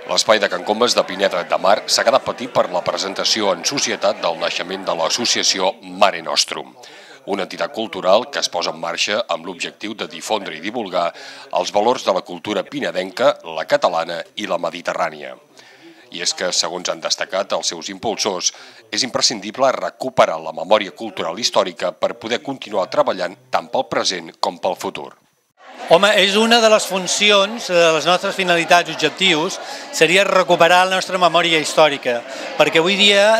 L'espai de Can Combes de Pineda de Mar s'ha quedat petit per la presentació en societat del naixement de l'associació Mare Nostrum, una entitat cultural que es posa en marxa amb l'objectiu de difondre i divulgar els valors de la cultura pinedenca, la catalana i la mediterrània. I és que, segons han destacat els seus impulsors, és imprescindible recuperar la memòria cultural històrica per poder continuar treballant tant pel present com pel futur. Home, és una de les funcions, de les nostres finalitats i objectius, seria recuperar la nostra memòria històrica, perquè avui dia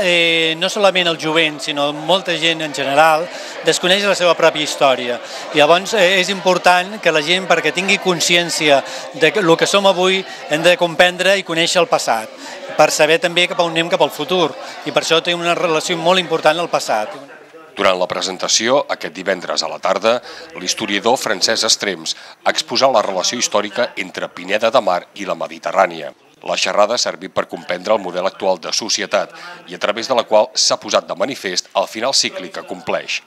no solament el jovent, sinó molta gent en general, desconeix la seva pròpia història. Llavors és important que la gent, perquè tingui consciència del que som avui, hem de comprendre i conèixer el passat, per saber també cap on anem cap al futur, i per això té una relació molt important amb el passat. Durant la presentació, aquest divendres a la tarda, l'historiador Francesc Estrems ha exposat la relació històrica entre Pineda de Mar i la Mediterrània. La xerrada ha servit per comprendre el model actual de societat i a través de la qual s'ha posat de manifest el final cíclic que compleix.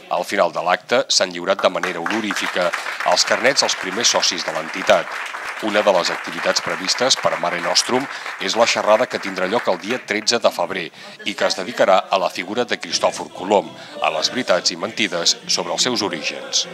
Al final de l'acte s'han lliurat de manera honorífica els carnets als primers socis de l'entitat. Una de les activitats previstes per Mare Nostrum és la xerrada que tindrà lloc el dia 13 de febrer i que es dedicarà a la figura de Cristòfor Colom, a les veritats i mentides sobre els seus orígens.